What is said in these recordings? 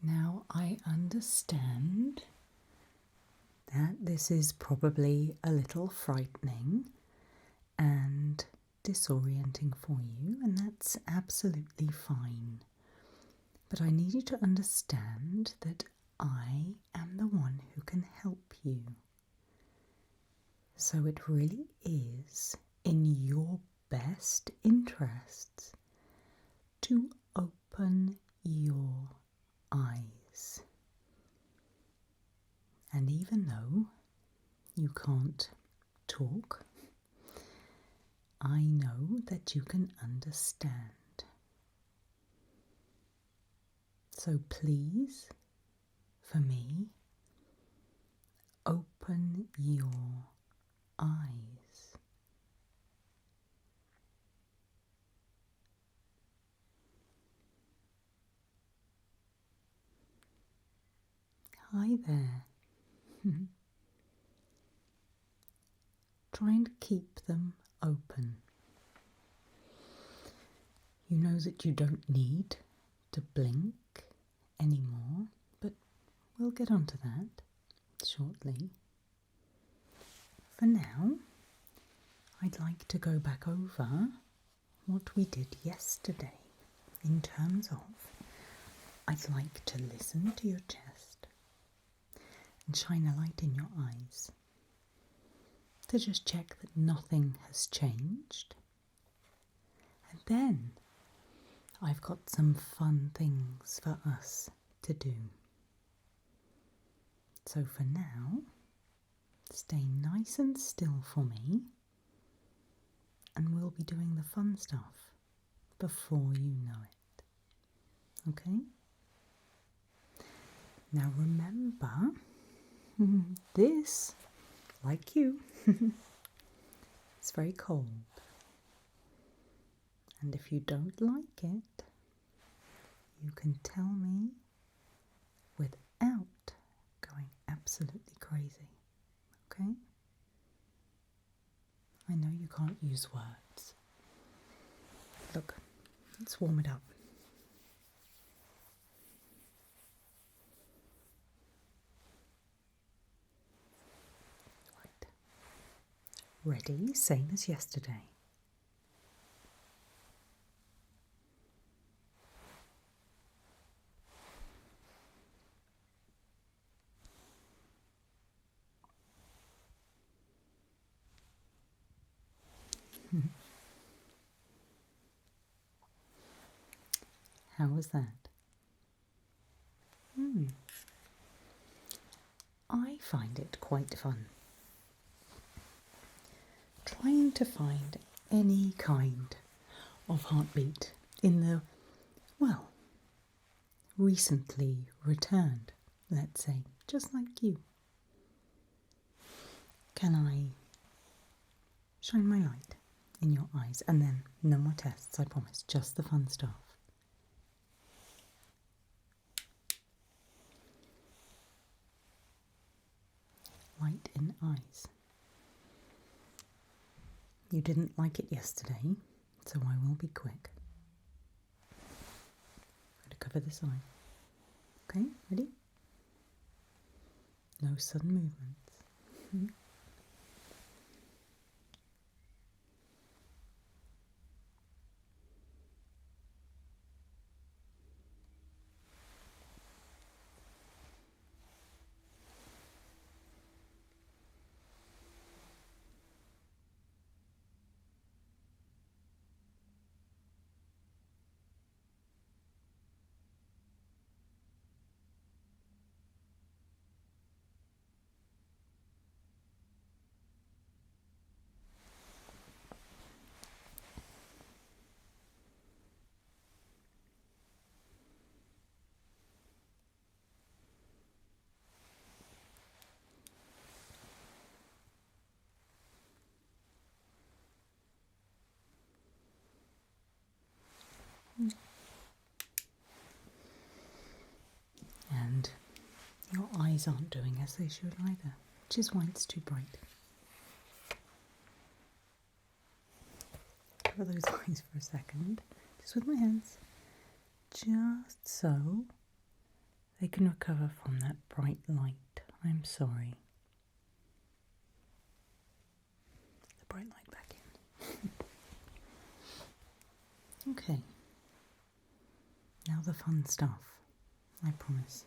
Now I understand that this is probably a little frightening and disorienting for you, and that's absolutely fine. But I need you to understand that I am the one who can help you. So it really is in your best interests to open your eyes. And even though you can't talk, I know that you can understand. So please, for me, open your eyes. Hi there. Try and keep them open. You know that you don't need to blink anymore, but we'll get onto that shortly. For now, I'd like to go back over what we did yesterday in terms of I'd like to listen to your chest and shine a light in your eyes to just check that nothing has changed. And then I've got some fun things for us to do. So for now, stay nice and still for me, and we'll be doing the fun stuff before you know it. Okay? Now remember, this, like you, it's very cold. And if you don't like it, you can tell me without going absolutely crazy. Okay? I know you can't use words. Look, let's warm it up. Right. Ready, same as yesterday. How was that? I find it quite fun. Trying to find any kind of heartbeat in the, well, recently returned, let's say, just like you. Can I shine my light in your eyes? And then no more tests, I promise, just the fun stuff. Light in eyes. You didn't like it yesterday, so I will be quick. I'm going to cover this eye. Okay, ready? No sudden movements. And your eyes aren't doing as they should either, which is why it's too bright. Cover those eyes for a second, just with my hands. just so they can recover from that bright light. I'm sorry. The bright light back in. Okay. Now the fun stuff, I promise.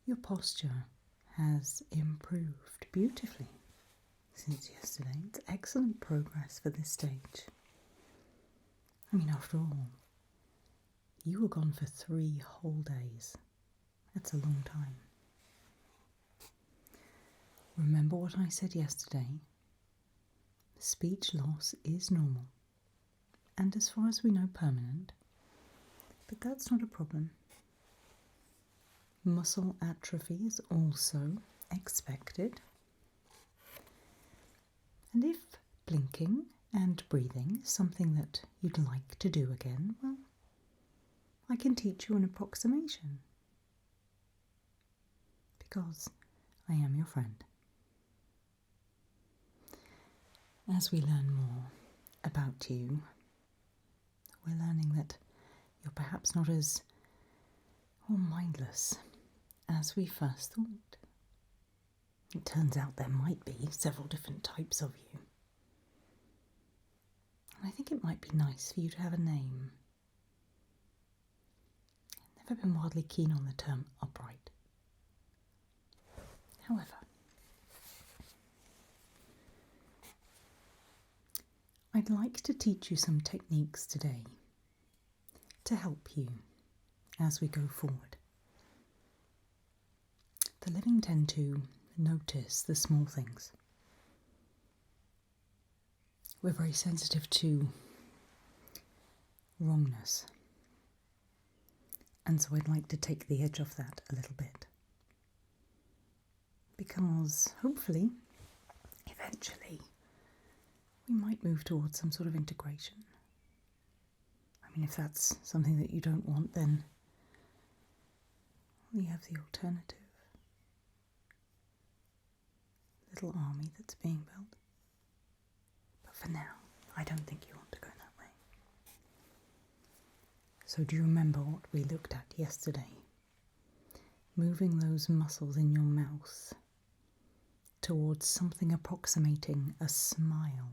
Your posture has improved beautifully since yesterday. It's excellent progress for this stage. I mean, after all, you were gone for 3 whole days. That's a long time. Remember what I said yesterday? Speech loss is normal, and as far as we know, permanent. But that's not a problem. Muscle atrophy is also expected. And if blinking and breathing is something that you'd like to do again, well, I can teach you an approximation. Because I am your friend. As we learn more about you, we're learning that you're perhaps not as mindless as we first thought. It turns out there might be several different types of you. And I think it might be nice for you to have a name. I've never been wildly keen on the term upright. However, I'd like to teach you some techniques today to help you as we go forward. The living tend to notice the small things. We're very sensitive to wrongness. And so I'd like to take the edge off that a little bit. Because hopefully, eventually, we might move towards some sort of integration. I mean, if that's something that you don't want, then we have the alternative. Little army that's being built. But for now, I don't think you want to go that way. So do you remember what we looked at yesterday? Moving those muscles in your mouth towards something approximating a smile.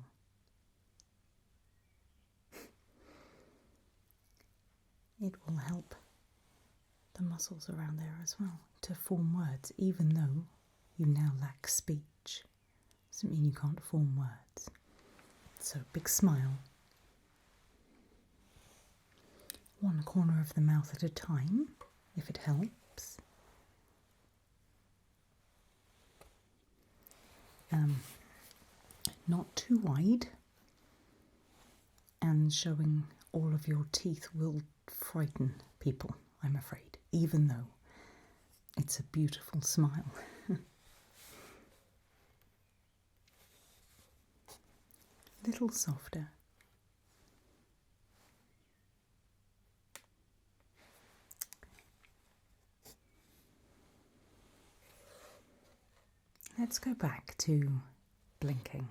It will help the muscles around there as well to form words, even though you now lack speech. Doesn't mean you can't form words. So, big smile. One corner of the mouth at a time, if it helps. Not too wide, and showing all of your teeth will frighten people, I'm afraid, even though it's a beautiful smile. Little softer. Let's go back to blinking,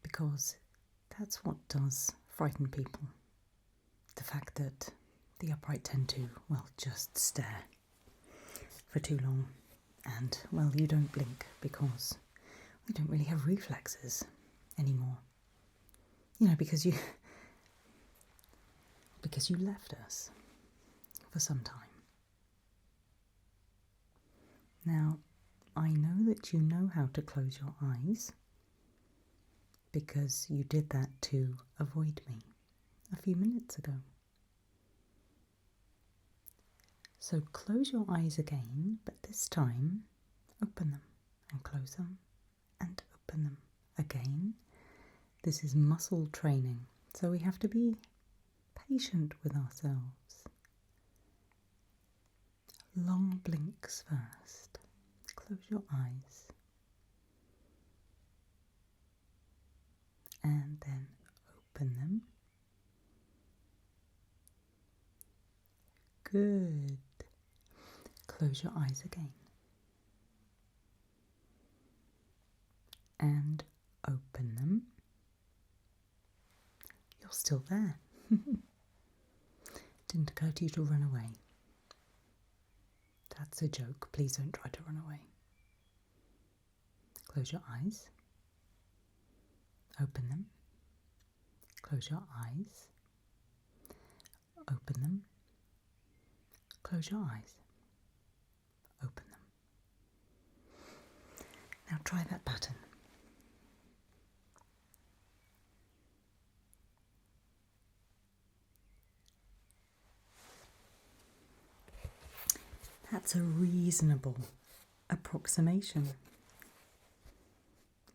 because that's what does frighten people. The fact that the upright tend to, well, just stare for too long, and, well, you don't blink because we don't really have reflexes anymore. You know, because you left us for some time. Now, I know that you know how to close your eyes because you did that to avoid me a few minutes ago. So close your eyes again, but this time open them and close them and open them again. This is muscle training, so we have to be patient with ourselves. Long blinks first. Close your eyes. And then open them. Good. Close your eyes again. And open them. You're still there. Didn't occur to you to run away. That's a joke. Please don't try to run away. Close your eyes. Open them. Close your eyes. Open them. Close your eyes. Open them. Now try that pattern. That's a reasonable approximation.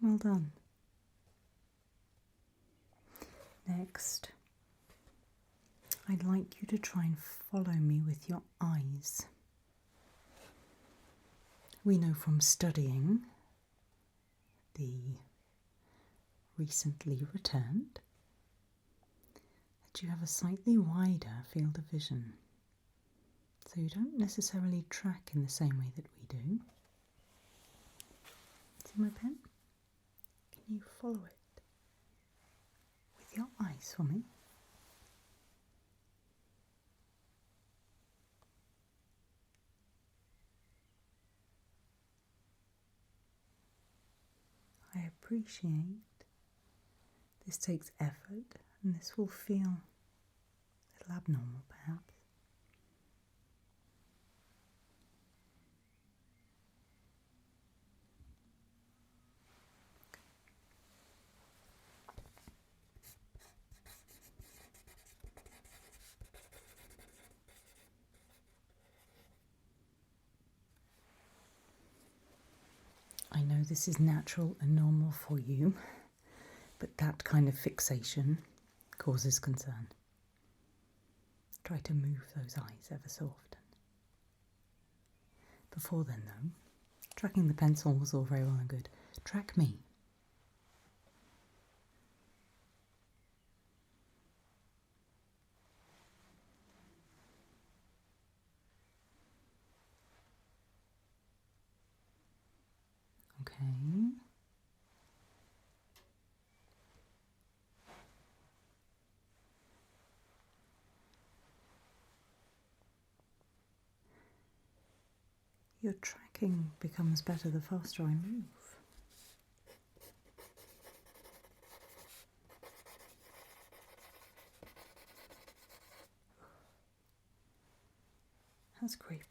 Well done. Next, I'd like you to try and follow me with your eyes. We know from studying the recently returned that you have a slightly wider field of vision. So you don't necessarily track in the same way that we do. See my pen? Can you follow it with your eyes for me? I appreciate this takes effort and this will feel a little abnormal perhaps. I know this is natural and normal for you, but that kind of fixation causes concern. Try to move those eyes ever so often. Before then though, tracking the pencil was all very well and good. Track me. Okay. Your tracking becomes better the faster I move. That's creepy.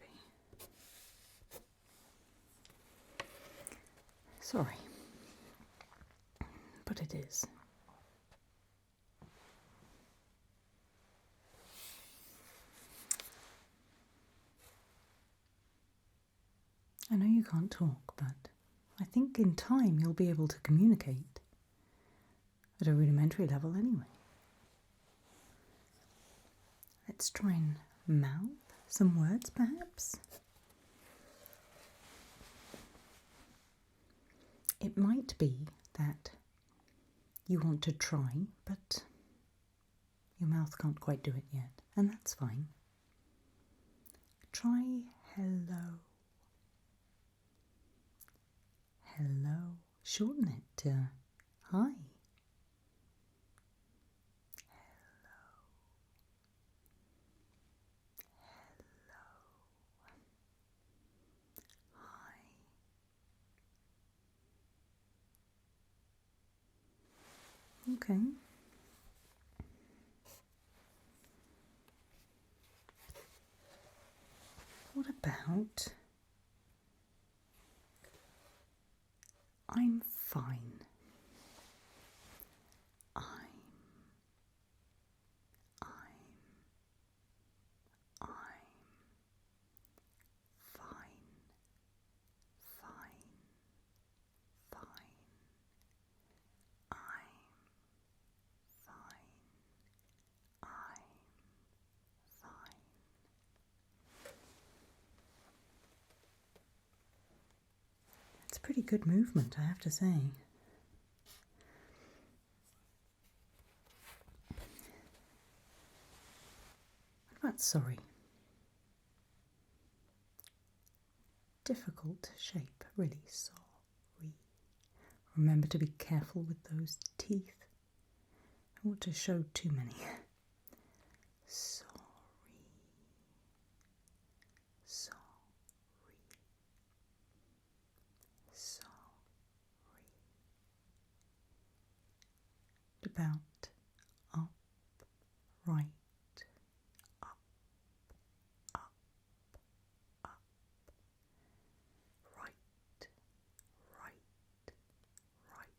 Sorry, but it is. I know you can't talk, but I think in time you'll be able to communicate at a rudimentary level anyway. Let's try and mouth some words, perhaps. It might be that you want to try, but your mouth can't quite do it yet, and that's fine. Try hello. Hello. Shorten it to hi. Hello. Hello. Hi. Okay. What about I'm fine? I'm fine. Fine. Fine. I'm fine. I'm fine. It's a pretty good movement, I have to say. What about sorry? Difficult shape, really. Sorry. Remember to be careful with those teeth. don't want to show too many. Sorry. Sorry. Sorry. About, up, right, up, up, up, right, right, right,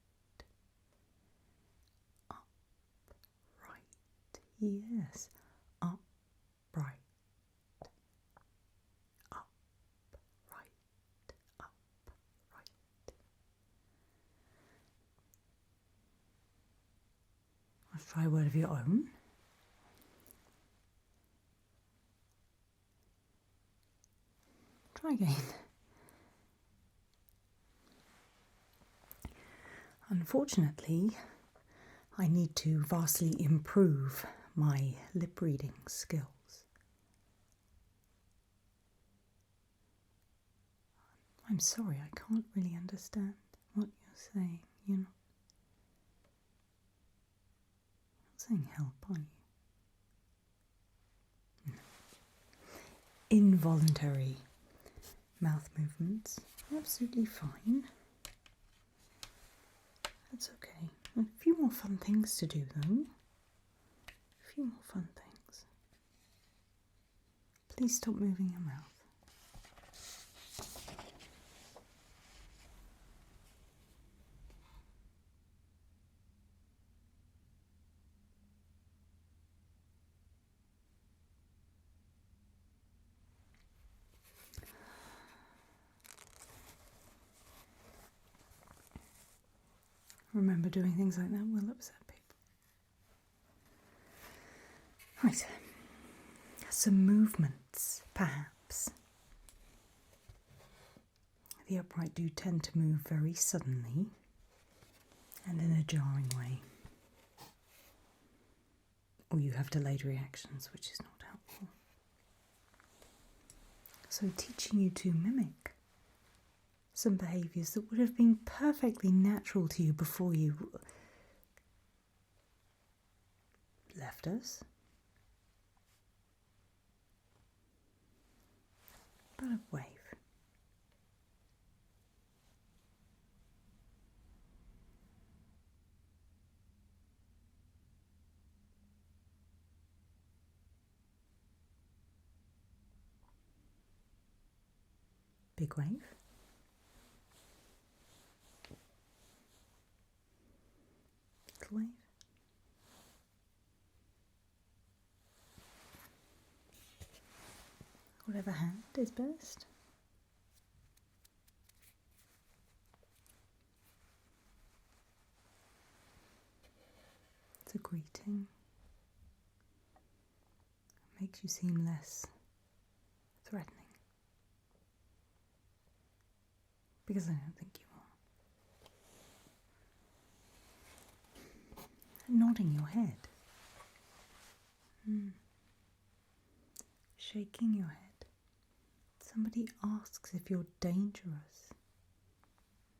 up, right, yes, up, right, up, right, up, right. Let's try a word of your own. Try again. Unfortunately, I need to vastly improve my lip reading skills. I'm sorry, I can't really understand what you're saying. You're not saying help, are you? No. Involuntary mouth movements are absolutely fine. That's okay. A few more fun things to do, though. A few more fun things. Please stop moving your mouth. Remember, doing things like that will upset people. Right. Some movements, perhaps. The upright do tend to move very suddenly and in a jarring way. Or you have delayed reactions, which is not helpful. So teaching you to mimic some behaviours that would have been perfectly natural to you before you left us. But a wave. Big wave. Little wave. Whatever hand is best. It's a greeting. Makes you seem less threatening. Because I don't think you are. Nodding your head. Shaking your head. Somebody asks if you're dangerous.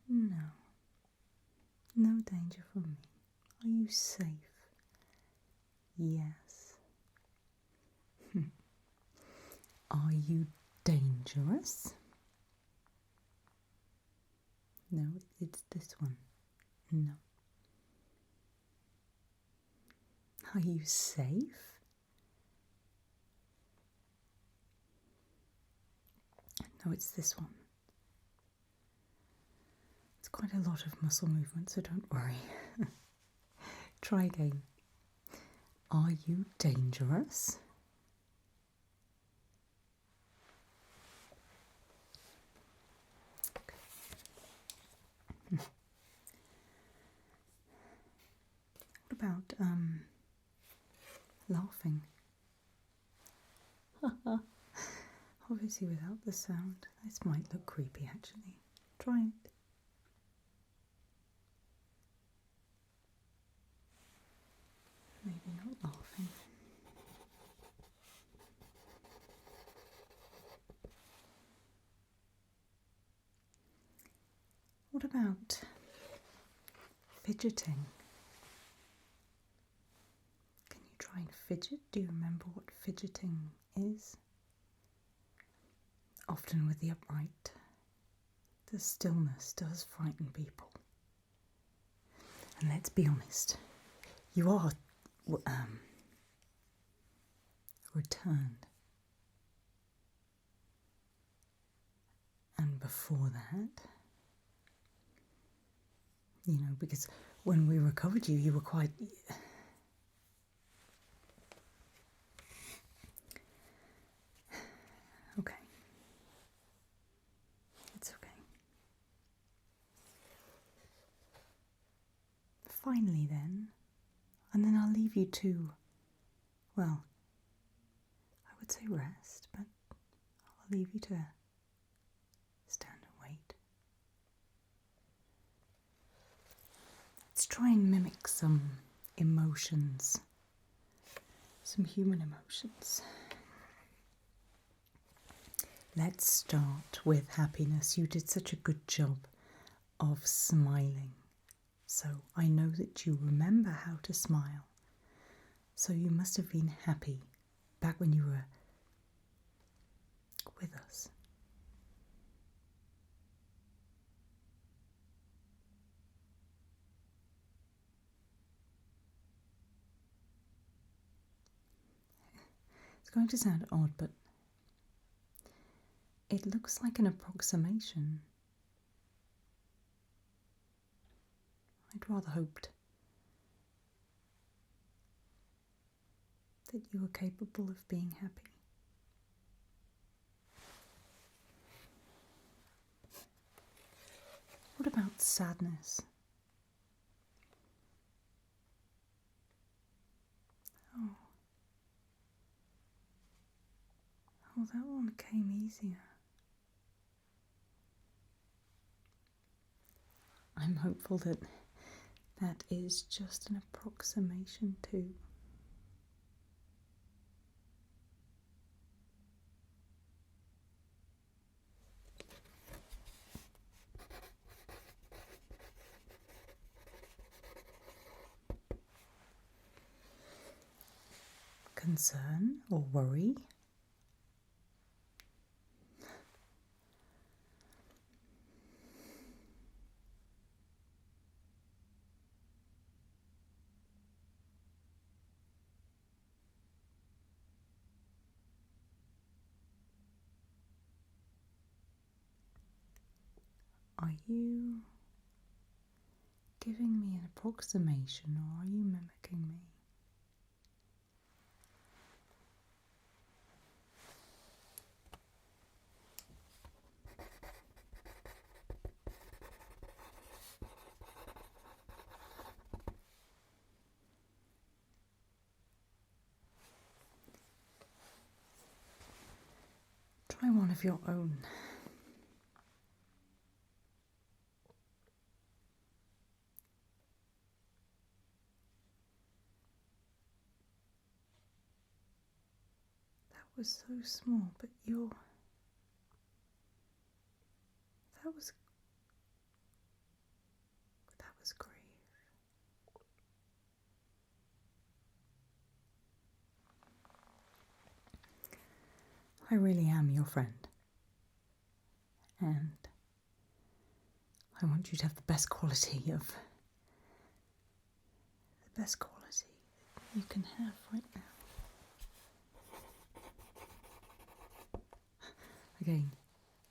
No. No danger from me. Are you safe? Yes. Are you dangerous? No, it's this one. No. Are you safe? No, it's this one. It's quite a lot of muscle movement, so don't worry. Try again. Are you dangerous? What about laughing? Obviously without the sound. This might look creepy actually. Try it. Maybe not laughing. What about fidgeting? try and fidget. Do you remember what fidgeting is? Often with the upright, the stillness does frighten people. And let's be honest, you are returned. And before that, you know, because when we recovered you, you were quite... Okay. It's okay. Finally then, and then I'll leave you to, well, I would say rest, but I'll leave you to stand and wait. Let's try and mimic some emotions, some human emotions. Let's start with happiness. You did such a good job of smiling. So I know that you remember how to smile. So you must have been happy back when you were with us. It's going to sound odd, but it looks like an approximation. I'd rather hoped that you were capable of being happy. What about sadness? Oh, that one came easier. I'm hopeful that that is just an approximation too. Concern or worry? Are you giving me an approximation or are you mimicking me? Try one of your own. That was so small, but that was grief. I really am your friend. And I want you to have the best quality you can have right now. Again,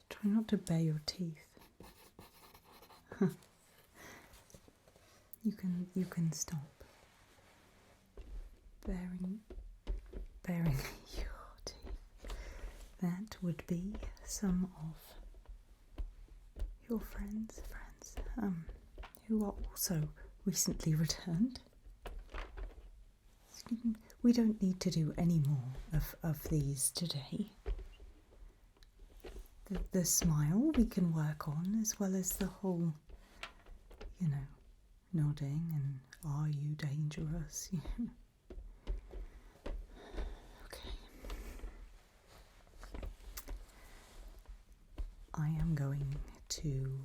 try not to bare your teeth. You can stop baring your teeth. That would be some of your friends who are also recently returned. We don't need to do any more of these today. The smile we can work on, as well as the whole, nodding and are you dangerous? Okay. I am going to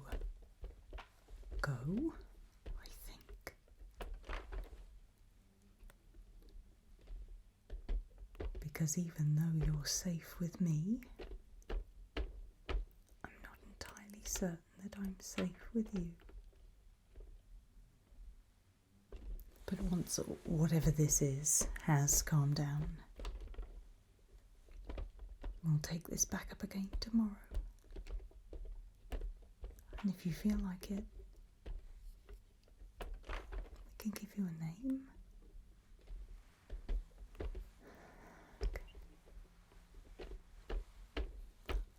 go, I think. because even though you're safe with me, I'm not entirely certain that I'm safe with you. But once whatever this is has calmed down, we'll take this back up again tomorrow. And if you feel like it, I can give you a name. Okay.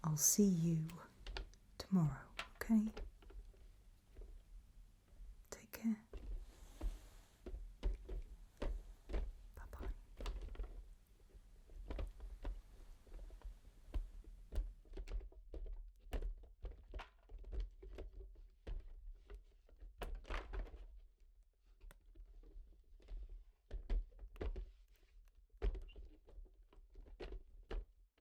I'll see you tomorrow, okay?